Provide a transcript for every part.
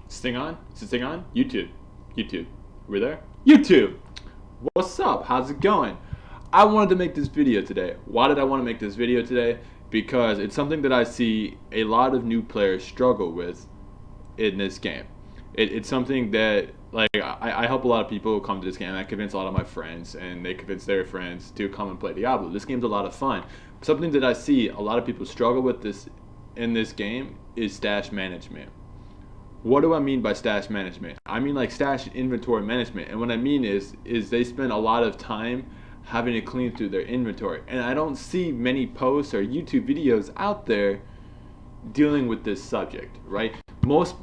Is this thing on? Is this thing on? YouTube. YouTube. We're there? YouTube! What's up? How's it going? I wanted to make this video today. Why did I want to make this video today? Because it's something that I see a lot of new players struggle with in this game. It's something that, like, I help a lot of people come to this game. I convince a lot of my friends, and they convince their friends to come and play Diablo. This game's a lot of fun. Something that I see a lot of people struggle with in this game is stash management. What do I mean by stash management? I mean like stash and inventory management. And what I mean is they spend a lot of time having to clean through their inventory. And I don't see many posts or YouTube videos out there dealing with this subject, right? Most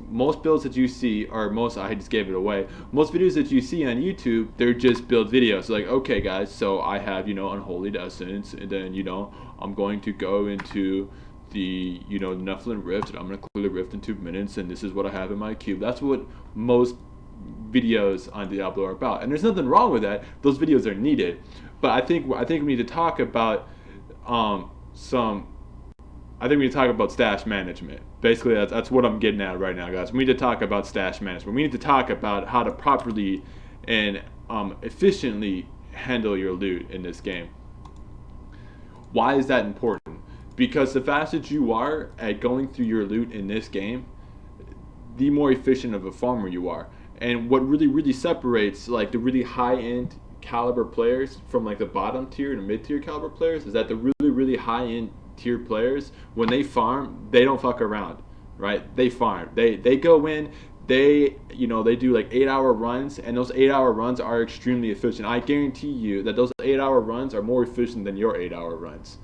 builds that you see, or I just gave it away. Most videos that you see on YouTube, they're just build videos. Like, okay guys, so I have, Unholy Essence, and then, I'm going to go into the, Nephilim Rift, and I'm going to clear the Rift in 2 minutes, and this is what I have in my cube. That's what most videos on Diablo are about. And there's nothing wrong with that. Those videos are needed. But I think we need to talk about we need to talk about stash management. Basically, that's what I'm getting at right now, guys. We need to talk about stash management. We need to talk about how to properly and efficiently handle your loot in this game. Why is that important? Because the faster you are at going through your loot in this game, the more efficient of a farmer you are. And what really separates like the really high-end caliber players from like the bottom tier and mid-tier caliber players is that the really high-end tier players, when they farm, they don't fuck around, right? They farm. They go in, they do like 8-hour runs, and those 8-hour runs are extremely efficient. I guarantee you that those 8-hour runs are more efficient than your 8-hour runs,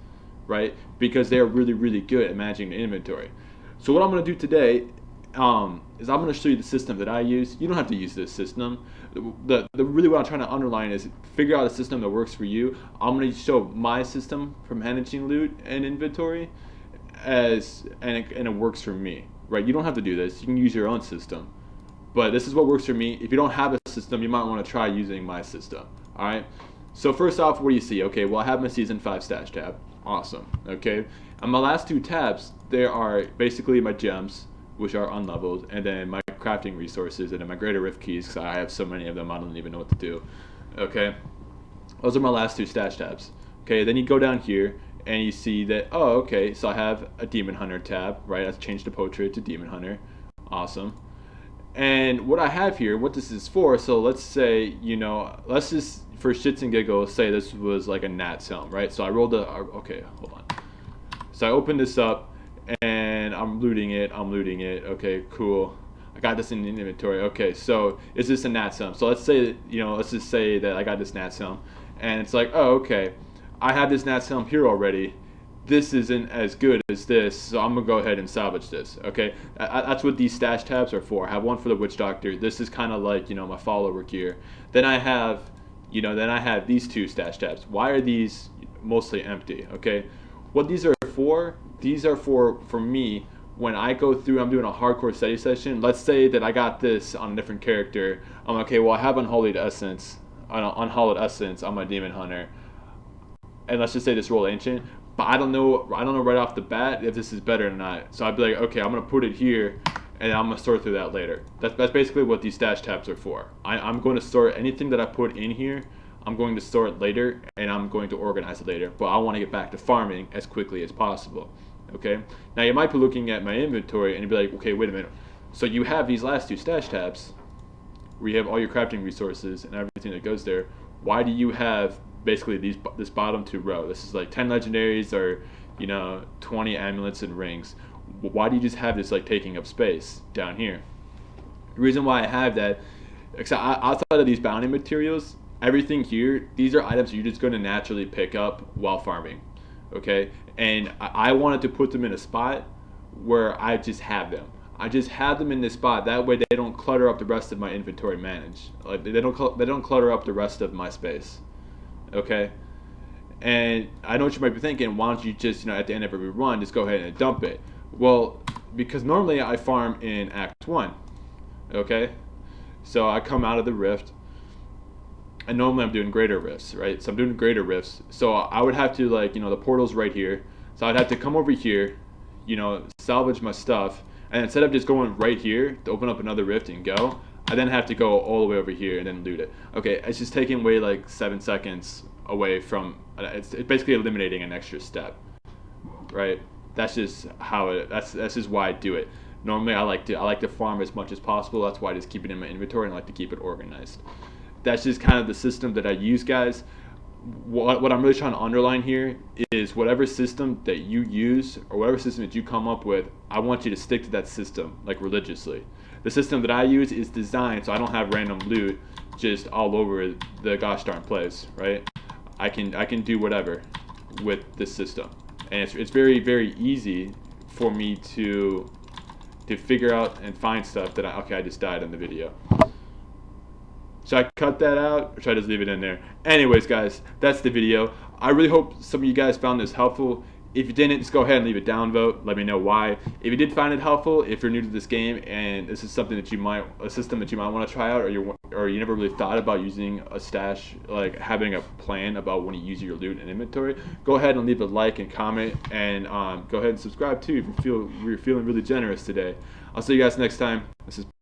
right? Because they're really good at managing the inventory. So what I'm going to do today is I'm going to show you the system that I use. You don't have to use this system. The really what I'm trying to underline is figure out a system that works for you. I'm going to show my system for managing loot and inventory and it works for me, right? You don't have to do this. You can use your own system. But this is what works for me. If you don't have a system, you might want to try using my system. All right? So first off, what do you see? Okay, well, I have my Season 5 stash tab. Awesome. Okay? On my last two tabs, there are basically my gems, which are unleveled, and then my crafting resources, and then my greater rift keys, because I have so many of them I don't even know what to do. Okay, those are my last two stash tabs. Okay, then you go down here and you see that, oh, okay, so I have a Demon Hunter tab, right? I've changed the portrait to Demon Hunter. Awesome. And what I have here, what this is for, so let's say, let's just for shits and giggles say this was like a Nat's helm, right? So I rolled okay, hold on. So I opened this up and I'm looting it. Okay, cool. I got this in the inventory. Okay, so is this a Nat's helm? So let's say, let's just say that I got this Nat's helm, and it's like, oh, okay, I have this Nat's helm here already. This isn't as good as this, so I'm gonna go ahead and salvage this. Okay, that's what these stash tabs are for. I have one for the Witch Doctor. This is kind of like, my follower gear. Then I have, these two stash tabs. Why are these mostly empty? Okay, what these are for for me when I go through, I'm doing a hardcore study session. Let's say that I got this on a different character. I'm like, okay, well, I have Unholy Essence on my Demon Hunter, and let's just say this roll Ancient, but I don't know right off the bat if this is better or not. So I'd be like, okay, I'm gonna put it here, and I'm gonna sort through that later. That's basically what these stash tabs are for. I'm going to sort anything that I put in here. I'm going to store it later, and I'm going to organize it later. But I want to get back to farming as quickly as possible. Okay. Now you might be looking at my inventory and you'd be like, okay, wait a minute. So you have these last two stash tabs, where you have all your crafting resources and everything that goes there. Why do you have basically this bottom two row? This is like 10 legendaries or 20 amulets and rings. Why do you just have this like taking up space down here? The reason why I have that, outside of these bounty materials, everything here, these are items you're just going to naturally pick up while farming. Okay, and I wanted to put them in a spot where I just have them. I just have them in this spot. That way they don't clutter up the rest of my inventory manage. Like they don't clutter up the rest of my space. Okay, and I know what you might be thinking. Why don't you just at the end of every run just go ahead and dump it? Well, because normally I farm in Act 1. Okay, so I come out of the rift. And normally I'm doing greater rifts, right? So I'm doing greater rifts. So I would have to the portal's right here. So I'd have to come over here, salvage my stuff. And instead of just going right here to open up another rift and go, I then have to go all the way over here and then loot it. Okay, it's just taking away like 7 seconds away from, it's basically eliminating an extra step, right? That's just how it, that's just why I do it. Normally I like to farm as much as possible. That's why I just keep it in my inventory and I like to keep it organized. That's just kind of the system that I use, guys. What I'm really trying to underline here is whatever system that you use or whatever system that you come up with, I want you to stick to that system like religiously. The system that I use is designed so I don't have random loot just all over the gosh darn place, right? I can do whatever with this system, and it's very, very easy for me to figure out and find stuff that I just died in the video. Should I cut that out or should I just leave it in there? Anyways, guys, that's the video. I really hope some of you guys found this helpful. If you didn't, just go ahead and leave a downvote. Let me know why. If you did find it helpful, if you're new to this game and this is something that a system that you might want to try out, or you never really thought about using a stash, like having a plan about when you use your loot and inventory, go ahead and leave a like and comment, and go ahead and subscribe too if you're feeling really generous today. I'll see you guys next time. This is